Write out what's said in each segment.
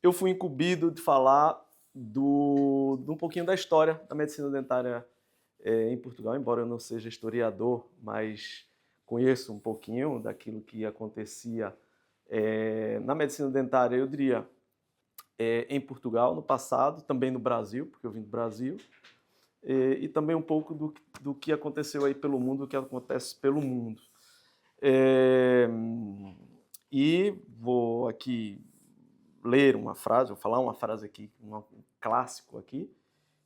eu fui incumbido de falar de um pouquinho da história da medicina dentária em Portugal, embora eu não seja historiador, mas conheço um pouquinho daquilo que acontecia na medicina dentária, eu diria, em Portugal, no passado, também no Brasil, porque eu vim do Brasil, e também um pouco do que aconteceu aí pelo mundo, do que acontece pelo mundo. E vou aqui ler uma frase, vou falar uma frase aqui, um clássico aqui,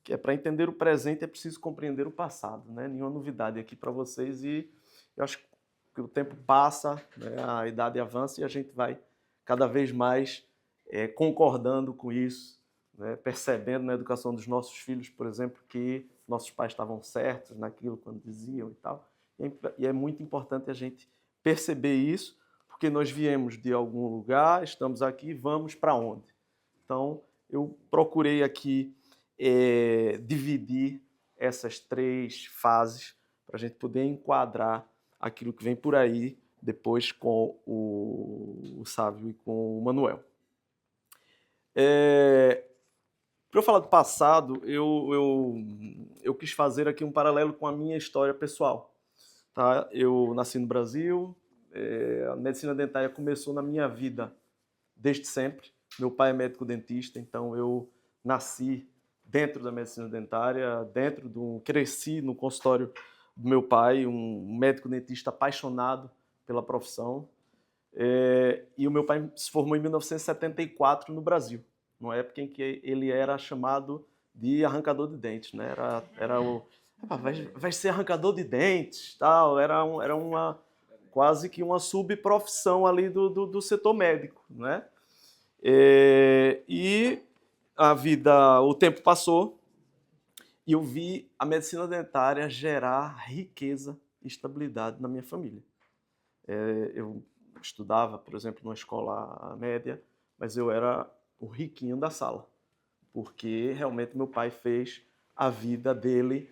que é: para entender o presente é preciso compreender o passado, né? Nenhuma novidade aqui para vocês, e eu acho que o tempo passa, né? A idade avança e a gente vai cada vez mais concordando com isso, né? Percebendo na educação dos nossos filhos, por exemplo, que nossos pais estavam certos naquilo quando diziam e tal. E é muito importante a gente perceber isso, porque nós viemos de algum lugar, estamos aqui, vamos para onde? Então, eu procurei aqui dividir essas 3 fases para a gente poder enquadrar aquilo que vem por aí depois com o Sávio e com o Manuel. Para eu falar do passado, eu quis fazer aqui um paralelo com a minha história pessoal. Tá? Eu nasci no Brasil, a medicina dentária começou na minha vida desde sempre. Meu pai é médico dentista, então eu nasci dentro da medicina dentária, cresci no consultório do meu pai, um médico dentista apaixonado pela profissão. E o meu pai se formou em 1974 no Brasil, numa época em que ele era chamado de arrancador de dentes, né? Era o vai ser arrancador de dentes, tal. Era uma quase que uma subprofissão ali do setor médico, né? E o tempo passou e eu vi a medicina dentária gerar riqueza e estabilidade na minha família. Eu estudava, por exemplo, numa escola média, mas eu era o riquinho da sala, porque realmente meu pai fez a vida dele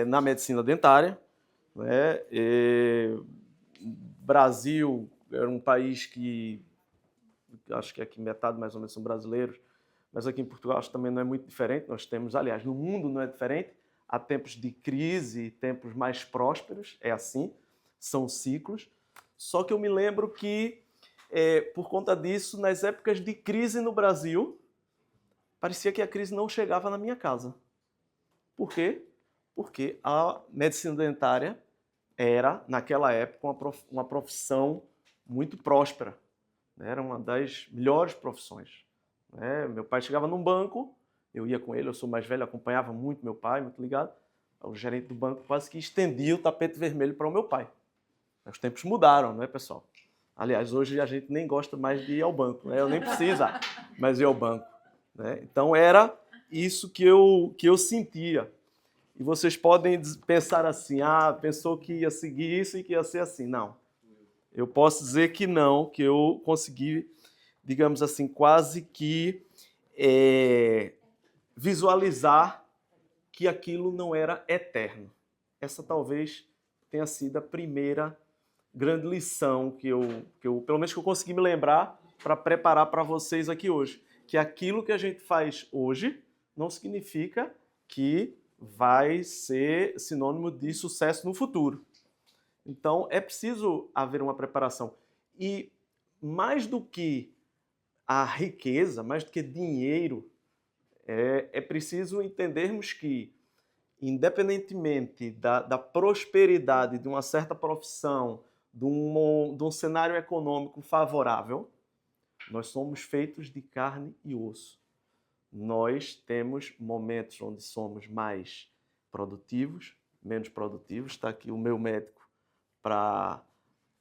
na medicina dentária, né? Brasil era um país que acho que aqui metade mais ou menos são brasileiros, mas aqui em Portugal acho que também não é muito diferente. Nós temos, aliás, no mundo não é diferente, há tempos de crise e tempos mais prósperos, é assim, são ciclos. Só que eu me lembro que, por conta disso, nas épocas de crise no Brasil, parecia que a crise não chegava na minha casa. Por quê? Porque a medicina dentária era, naquela época, uma profissão muito próspera. Era uma das melhores profissões. Meu pai chegava num banco, eu ia com ele, eu sou mais velho, acompanhava muito meu pai, muito ligado. O gerente do banco quase que estendia o tapete vermelho para o meu pai. Os tempos mudaram, não é, pessoal? Aliás, hoje a gente nem gosta mais de ir ao banco, né? Eu nem precisa mais ir ao banco. Né? Então era isso que eu sentia. E vocês podem pensar assim: pensou que ia seguir isso e que ia ser assim. Não. Eu posso dizer que não, que eu consegui, digamos assim, quase que visualizar que aquilo não era eterno. Essa talvez tenha sido a primeira grande lição que eu pelo menos que eu consegui me lembrar para preparar para vocês aqui hoje. Que aquilo que a gente faz hoje não significa que vai ser sinônimo de sucesso no futuro. Então, é preciso haver uma preparação. E mais do que a riqueza, mais do que dinheiro, é preciso entendermos que, independentemente da prosperidade de uma certa profissão, de um cenário econômico favorável, nós somos feitos de carne e osso. Nós temos momentos onde somos mais produtivos, menos produtivos. Está aqui o meu médico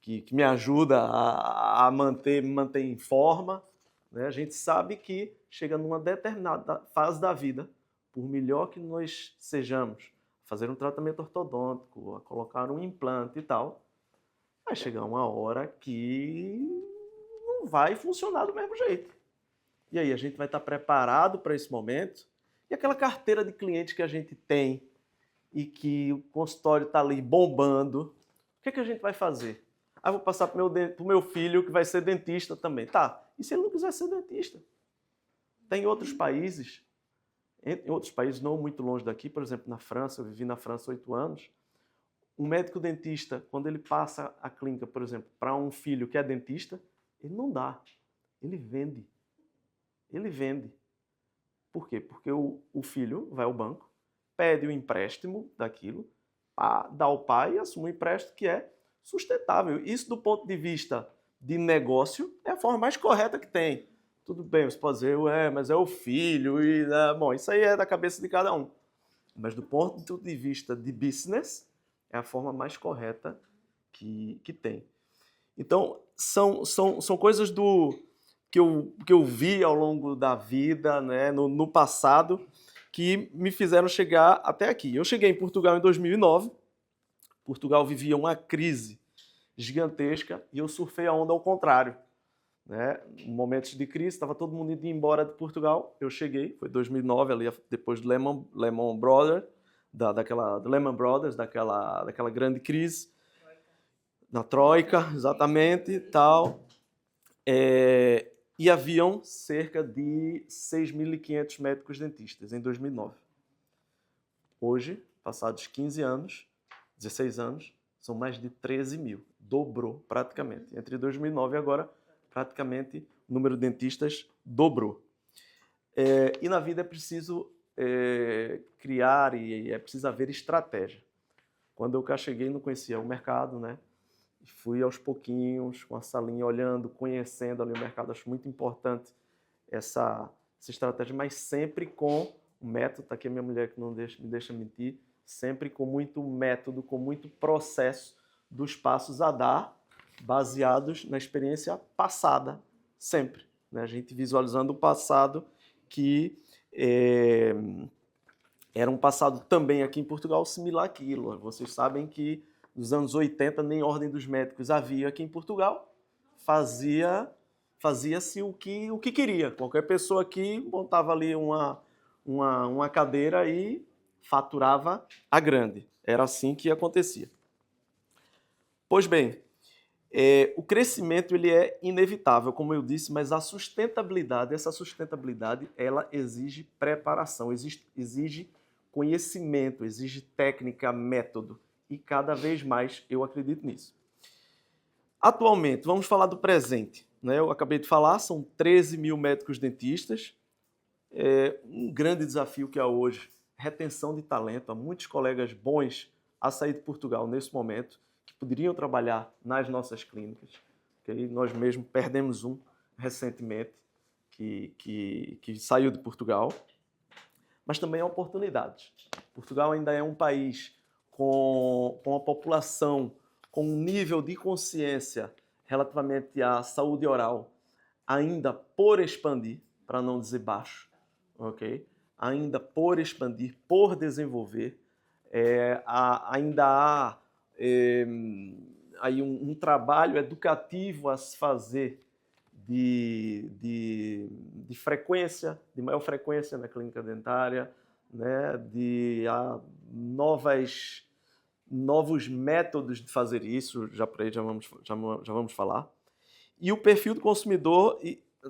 que me ajuda a me manter em forma. Né? A gente sabe que chega numa determinada fase da vida, por melhor que nós sejamos, fazer um tratamento ortodôntico, a colocar um implante e tal, vai chegar uma hora que não vai funcionar do mesmo jeito. E aí a gente vai estar preparado para esse momento? E aquela carteira de clientes que a gente tem e que o consultório está ali bombando, o que a gente vai fazer? Vou passar para o meu filho que vai ser dentista também. Tá, E se ele não quiser ser dentista? Tem outros países, em outros países não muito longe daqui, por exemplo, na França, eu vivi na França 8 anos, um médico dentista, quando ele passa a clínica, por exemplo, para um filho que é dentista, ele não dá, ele vende. Ele vende. Por quê? Porque o filho vai ao banco, pede o empréstimo daquilo, dá ao pai e assume um empréstimo que é sustentável. Isso, do ponto de vista de negócio, é a forma mais correta que tem. Tudo bem, você pode dizer, mas é o filho, e bom, isso aí é da cabeça de cada um. Mas do ponto de vista de business, é a forma mais correta que tem. Então, são coisas que eu vi ao longo da vida, né, no passado, que me fizeram chegar até aqui. Eu cheguei em Portugal em 2009. Portugal vivia uma crise gigantesca e eu surfei a onda ao contrário. Né? Em momentos de crise, estava todo mundo indo embora de Portugal. Eu cheguei, foi 2009, ali depois do Lehman Brothers, daquela grande crise. Na Troika, exatamente, tal. E haviam cerca de 6.500 médicos dentistas em 2009. Hoje, passados 15 anos, 16 anos, são mais de 13 mil. Dobrou praticamente. Entre 2009 e agora, praticamente, o número de dentistas dobrou. E na vida é preciso criar e é preciso haver estratégia. Quando eu cá cheguei, não conhecia o mercado, né? Fui aos pouquinhos, com a salinha, olhando, conhecendo ali o mercado. Acho muito importante essa estratégia, mas sempre com o método. Está aqui a minha mulher que não me deixa mentir. Sempre com muito método, com muito processo dos passos a dar, baseados na experiência passada, sempre. Né? A gente visualizando o passado que era um passado também aqui em Portugal similar àquilo. Vocês sabem que nos anos 80 nem ordem dos médicos havia aqui em Portugal. Fazia-se o que queria. Qualquer pessoa aqui montava ali uma cadeira e faturava a grande. Era assim que acontecia. Pois bem, o crescimento ele é inevitável, como eu disse, mas essa sustentabilidade, ela exige preparação, exige conhecimento, exige técnica, método. E cada vez mais eu acredito nisso. Atualmente, vamos falar do presente. Né? Eu acabei de falar, são 13 mil médicos dentistas. Um grande desafio que há hoje, retenção de talento. Há muitos colegas bons a sair de Portugal nesse momento, que poderiam trabalhar nas nossas clínicas. Okay? Nós mesmos perdemos um recentemente, que saiu de Portugal. Mas também há oportunidades. Portugal ainda é um país com a população com um nível de consciência relativamente à saúde oral ainda por expandir, para não dizer baixo, ok? Ainda por expandir, por desenvolver. Ainda há aí um trabalho educativo a se fazer de frequência, de maior frequência na clínica dentária, né? Novos métodos de fazer isso, já vamos falar. E o perfil do consumidor,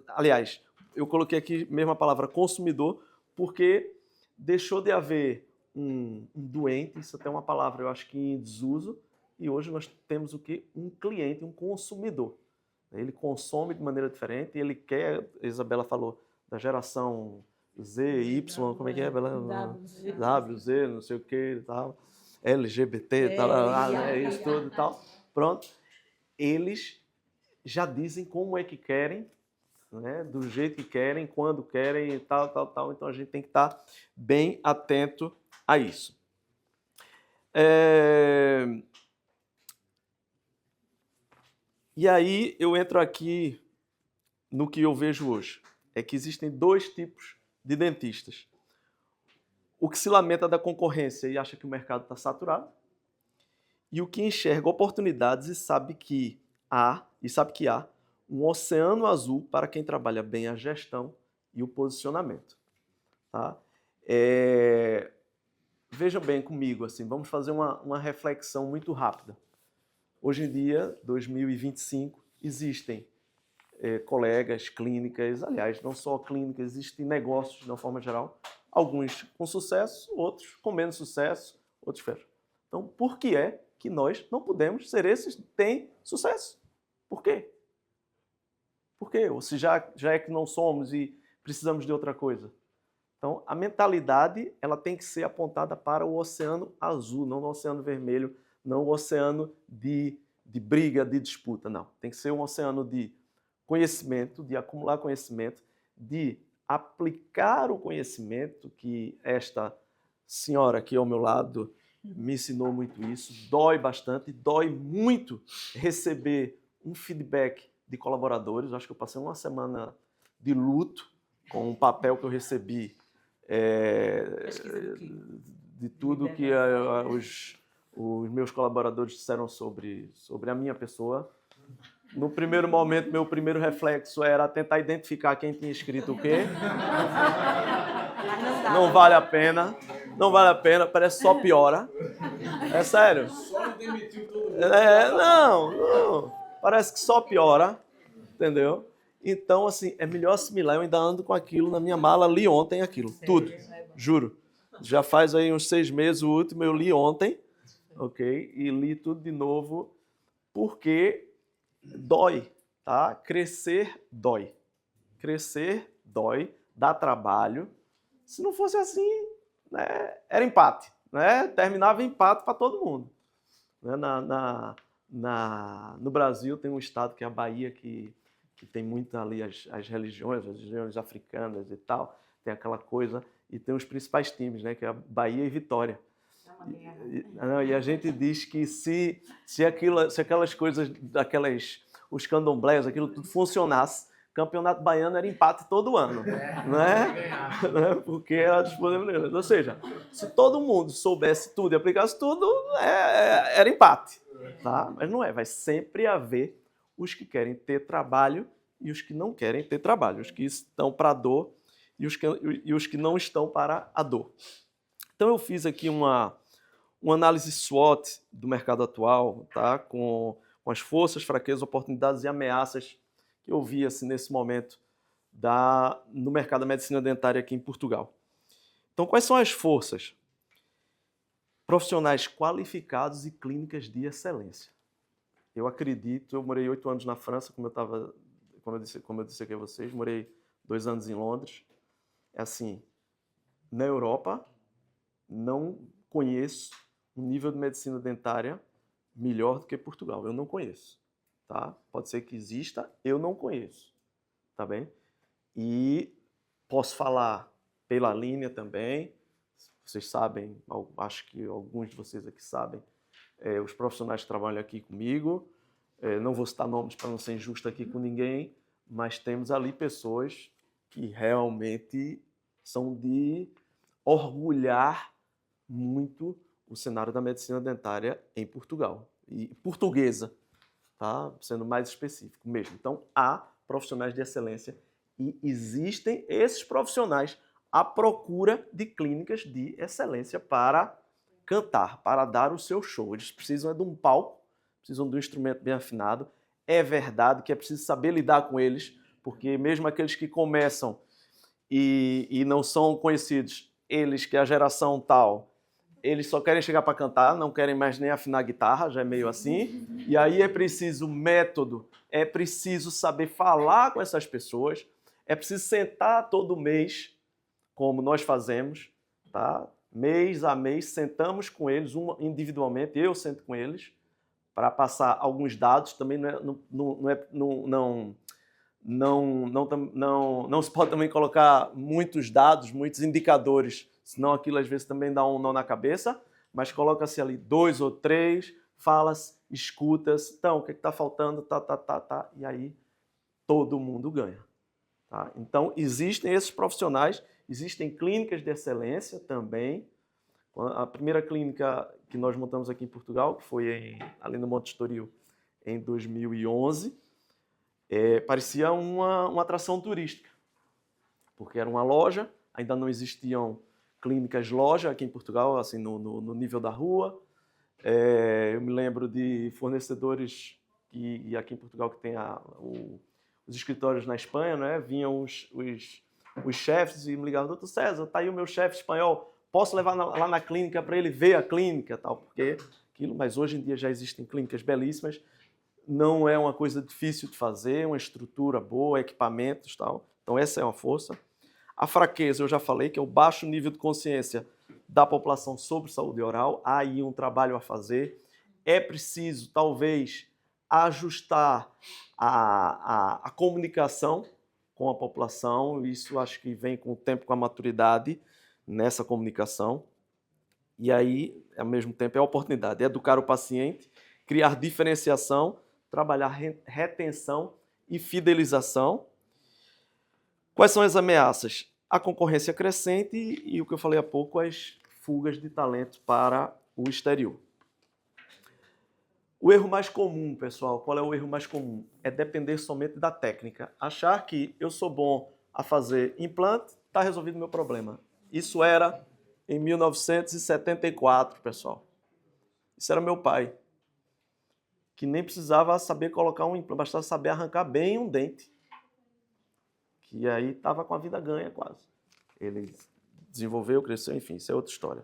aliás, eu coloquei aqui mesmo a palavra consumidor, porque deixou de haver um doente, isso até é uma palavra eu acho que em desuso, e hoje nós temos o quê? Um cliente, um consumidor. Ele consome de maneira diferente, ele quer, a Isabela falou, da geração Z, Y, como é que é, Bela? W, Z, não sei o que e tal. LGBT, isso tudo e tal. Pronto. Eles já dizem como é que querem, né? Do jeito que querem, quando querem e tal. Então a gente tem que estar bem atento a isso. E aí eu entro aqui no que eu vejo hoje. É que existem dois tipos de dentistas. O que se lamenta da concorrência e acha que o mercado está saturado, e o que enxerga oportunidades e sabe que há um oceano azul para quem trabalha bem a gestão e o posicionamento. Tá? Vejam bem comigo, assim, vamos fazer uma reflexão muito rápida. Hoje em dia, 2025, existem colegas, clínicas, aliás, não só clínicas, existem negócios de uma forma geral, alguns com sucesso, outros com menos sucesso, outros fecham. Então, por que é que nós não podemos ser esses que têm sucesso? Por quê? Por quê? Ou se já é que não somos e precisamos de outra coisa. Então, a mentalidade ela tem que ser apontada para o oceano azul, não o oceano vermelho, não o oceano de briga, de disputa, não. Tem que ser um oceano de conhecimento, de acumular conhecimento, de aplicar o conhecimento, que esta senhora aqui ao meu lado me ensinou muito isso. Dói bastante, dói muito receber um feedback de colaboradores. Acho que eu passei uma semana de luto com um papel que eu recebi de tudo que os meus colaboradores disseram sobre a minha pessoa. No primeiro momento, meu primeiro reflexo era tentar identificar quem tinha escrito o quê. Não vale a pena. Não vale a pena, parece que só piora. É sério. Não. Parece que só piora, entendeu? Então, assim, é melhor assimilar. Eu ainda ando com aquilo na minha mala, li ontem aquilo, tudo, juro. Já faz aí uns 6 meses, o último eu li ontem, ok? E li tudo de novo, porque dói, tá? Crescer dói. Crescer dói, dá trabalho. Se não fosse assim, né, era empate, né? Terminava empate para todo mundo. Né? No Brasil tem um estado que é a Bahia, que tem muito ali as religiões africanas e tal, tem aquela coisa, e tem os principais times, né, que é a Bahia e Vitória. E a gente diz que se aquelas coisas, os candomblés, aquilo tudo funcionasse, campeonato baiano era empate todo ano, né? Porque era disponível. Ou seja, se todo mundo soubesse tudo e aplicasse tudo, era empate. Tá? Mas não é, vai sempre haver os que querem ter trabalho e os que não querem ter trabalho, os que estão para a dor e os que não estão para a dor. Então eu fiz aqui uma análise SWOT do mercado atual, tá? com as forças, fraquezas, oportunidades e ameaças que eu vi assim, nesse momento no mercado da medicina dentária aqui em Portugal. Então, quais são as forças? Profissionais qualificados e clínicas de excelência. Eu acredito, eu morei 8 anos na França, como eu disse aqui a vocês, morei 2 anos em Londres. É assim, na Europa, não conheço um nível de medicina dentária melhor do que Portugal. Eu não conheço, tá? Pode ser que exista, eu não conheço, tá bem? E posso falar pela linha também. Vocês sabem, acho que alguns de vocês aqui sabem, os profissionais que trabalham aqui comigo. Não vou citar nomes para não ser injusto aqui com ninguém, mas temos ali pessoas que realmente são de orgulhar muito o cenário da medicina dentária em Portugal. E portuguesa, tá? Sendo mais específico mesmo. Então, há profissionais de excelência e existem esses profissionais à procura de clínicas de excelência para cantar, para dar o seu show. Eles precisam de um palco, precisam de um instrumento bem afinado. É verdade que é preciso saber lidar com eles, porque mesmo aqueles que começam e não são conhecidos, eles que é a geração tal, eles só querem chegar para cantar, não querem mais nem afinar a guitarra, já é meio assim. E aí é preciso método, é preciso saber falar com essas pessoas, é preciso sentar todo mês, como nós fazemos, tá? Mês a mês, sentamos com eles individualmente, eu sento com eles, para passar alguns dados. Também não se pode também colocar muitos dados, muitos indicadores, senão aquilo às vezes também dá um nó na cabeça, mas coloca-se ali 2 ou 3, fala-se, escuta-se, então o que está faltando, e aí todo mundo ganha. Tá? Então existem esses profissionais, existem clínicas de excelência também. A primeira clínica que nós montamos aqui em Portugal, que foi ali no Monte Estoril, em 2011, parecia uma atração turística, porque era uma loja, ainda não existiam clínicas loja aqui em Portugal, assim, no nível da rua. Eu me lembro de fornecedores e aqui em Portugal que tem os escritórios na Espanha, né? Vinham os chefes e me ligavam, doutor César, tá aí o meu chefe espanhol, posso levar lá na clínica para ele ver a clínica, tal, porque aquilo, mas hoje em dia já existem clínicas belíssimas, não é uma coisa difícil de fazer, uma estrutura boa, equipamentos, tal. Então essa é uma força. A fraqueza, eu já falei, que é o baixo nível de consciência da população sobre saúde oral, há aí um trabalho a fazer. É preciso, talvez, ajustar a comunicação com a população, isso acho que vem com o tempo, com a maturidade nessa comunicação. E aí, ao mesmo tempo, é a oportunidade, é educar o paciente, criar diferenciação, trabalhar retenção e fidelização. Quais são as ameaças? A concorrência crescente e o que eu falei há pouco, as fugas de talento para o exterior. O erro mais comum, pessoal, qual é o erro mais comum? É depender somente da técnica. Achar que eu sou bom a fazer implante, está resolvido o meu problema. Isso era em 1974, pessoal. Isso era meu pai, que nem precisava saber colocar um implante, bastava saber arrancar bem um dente. Que aí estava com a vida ganha quase. Ele desenvolveu, cresceu, enfim, isso é outra história.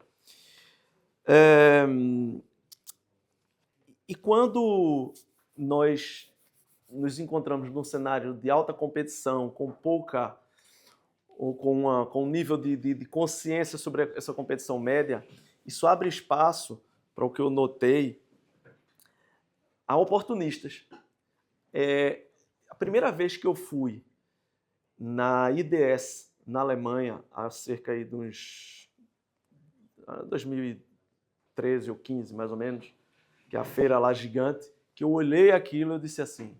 E quando nós nos encontramos num cenário de alta competição, com pouca, ou com um nível de consciência sobre essa competição média, isso abre espaço para o que eu notei, a oportunistas. A primeira vez que eu fui na IDS, na Alemanha, há cerca aí de uns 2013 ou 15, mais ou menos, que é a feira lá gigante, que eu olhei aquilo e eu disse assim,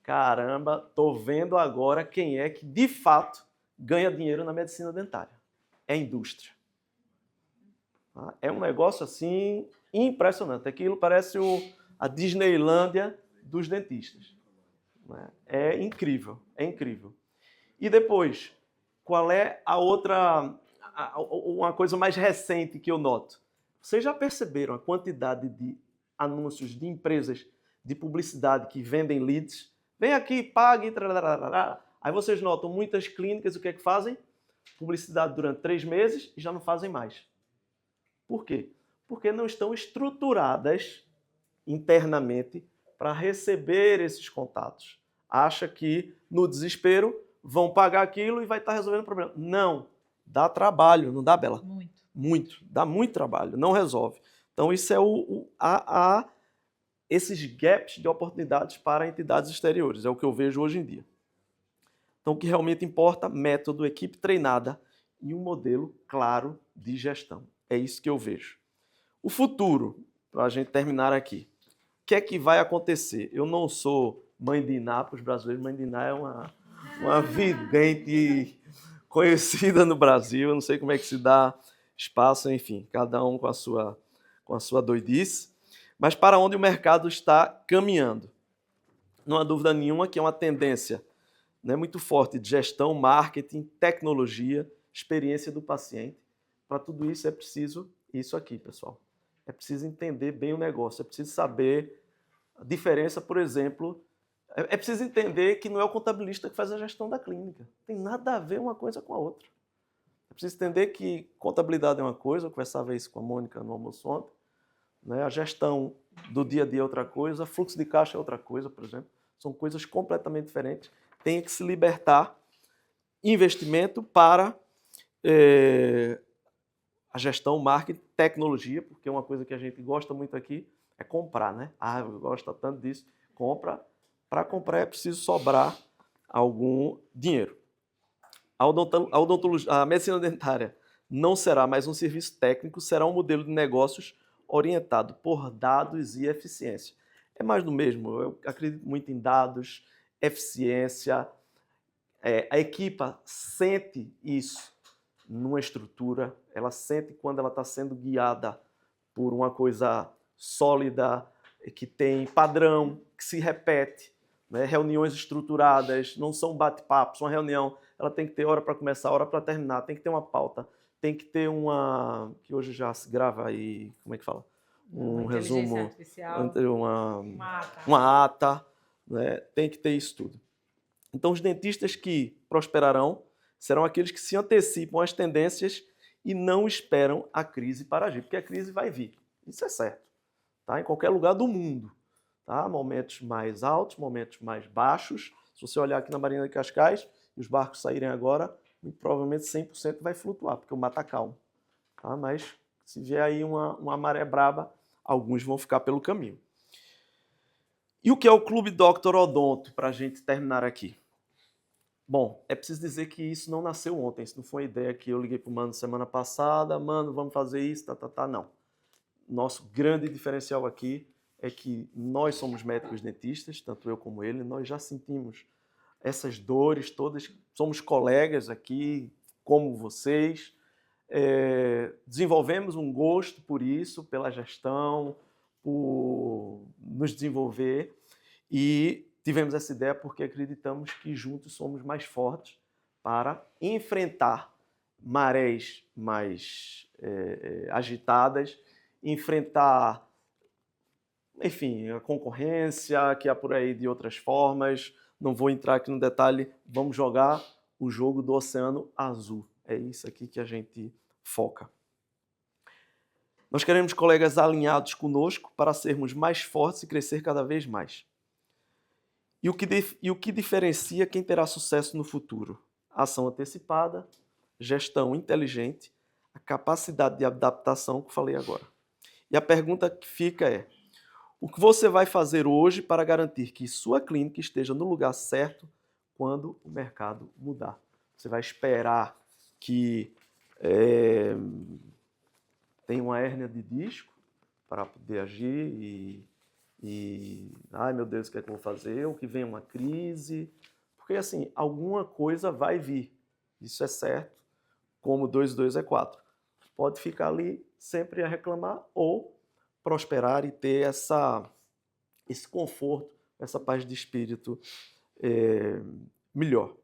caramba, tô vendo agora quem é que de fato ganha dinheiro na medicina dentária. É a indústria. É um negócio assim impressionante. Aquilo parece a Disneylândia dos dentistas. É incrível, é incrível. E depois, qual é a outra, uma coisa mais recente que eu noto? Vocês já perceberam a quantidade de anúncios de empresas de publicidade que vendem leads? Vem aqui, pague, trararara. Aí vocês notam muitas clínicas, o que é que fazem? Publicidade durante 3 meses e já não fazem mais. Por quê? Porque não estão estruturadas internamente para receber esses contatos. Acha que, no desespero, vão pagar aquilo e vai estar resolvendo o problema. Não. Dá trabalho, não dá, Bela? Muito. Muito. Dá muito trabalho, não resolve. Então, isso é esses gaps de oportunidades para entidades exteriores. É o que eu vejo hoje em dia. Então, o que realmente importa, método, equipe treinada e um modelo claro de gestão. É isso que eu vejo. O futuro, para a gente terminar aqui. O que é que vai acontecer? Eu não sou mãe de Iná para os brasileiros. Mãe de Iná é uma vidente conhecida no Brasil. Eu não sei como é que se dá espaço, enfim, cada um com a sua doidice. Mas para onde o mercado está caminhando? Não há dúvida nenhuma que é uma tendência, né, muito forte de gestão, marketing, tecnologia, experiência do paciente. Para tudo isso é preciso isso aqui, pessoal. É preciso entender bem o negócio, é preciso saber a diferença, por exemplo, é preciso entender que não é o contabilista que faz a gestão da clínica. Tem nada a ver uma coisa com a outra. É preciso entender que contabilidade é uma coisa, eu conversava isso com a Mônica no almoço ontem, né? A gestão do dia a dia é outra coisa, fluxo de caixa é outra coisa, por exemplo. São coisas completamente diferentes. Tem que se libertar investimento para a gestão, marketing, tecnologia, porque uma coisa que a gente gosta muito aqui é comprar, né? Eu gosto tanto disso. Compra. Para comprar é preciso sobrar algum dinheiro. A medicina dentária não será mais um serviço técnico, será um modelo de negócios orientado por dados e eficiência. É mais do mesmo. Eu acredito muito em dados, eficiência. A equipa sente isso numa estrutura, ela sente quando ela está sendo guiada por uma coisa sólida, que tem padrão, que se repete, né? Reuniões estruturadas, não são bate-papos, uma reunião, ela tem que ter hora para começar, hora para terminar, tem que ter uma pauta, tem que ter que hoje já se grava aí, como é que fala? Um resumo, artificial, uma ata, né? Tem que ter isso tudo. Então, os dentistas que prosperarão serão aqueles que se antecipam às tendências e não esperam a crise para agir, porque a crise vai vir, isso é certo, tá? Em qualquer lugar do mundo, tá? Momentos mais altos, momentos mais baixos. Se você olhar aqui na Marina de Cascais e os barcos saírem agora, muito provavelmente 100% vai flutuar, porque o mar está calmo, tá? Mas se vier aí uma maré braba, alguns vão ficar pelo caminho. E o que é o Clube Dr. Odonto, para a gente terminar aqui? Bom, é preciso dizer que isso não nasceu ontem, isso não foi uma ideia que eu liguei para o Mano semana passada, Mano, vamos fazer isso, não. Nosso grande diferencial aqui é que nós somos médicos dentistas, tanto eu como ele, nós já sentimos essas dores todas, somos colegas aqui, como vocês, desenvolvemos um gosto por isso, pela gestão, por nos desenvolver e tivemos essa ideia porque acreditamos que juntos somos mais fortes para enfrentar marés mais agitadas, enfrentar, enfim, a concorrência que há por aí de outras formas. Não vou entrar aqui no detalhe, vamos jogar o jogo do Oceano Azul. É isso aqui que a gente foca. Nós queremos colegas alinhados conosco para sermos mais fortes e crescer cada vez mais. E o que diferencia quem terá sucesso no futuro? Ação antecipada, gestão inteligente, a capacidade de adaptação que falei agora. E a pergunta que fica é: o que você vai fazer hoje para garantir que sua clínica esteja no lugar certo quando o mercado mudar? Você vai esperar que tenha uma hérnia de disco para poder agir ai meu Deus, o que é que eu vou fazer? Ou que venha uma crise? Porque assim, alguma coisa vai vir, isso é certo, como 2 e 2 é 4. Pode ficar ali sempre a reclamar ou prosperar e ter esse conforto, essa paz de espírito melhor.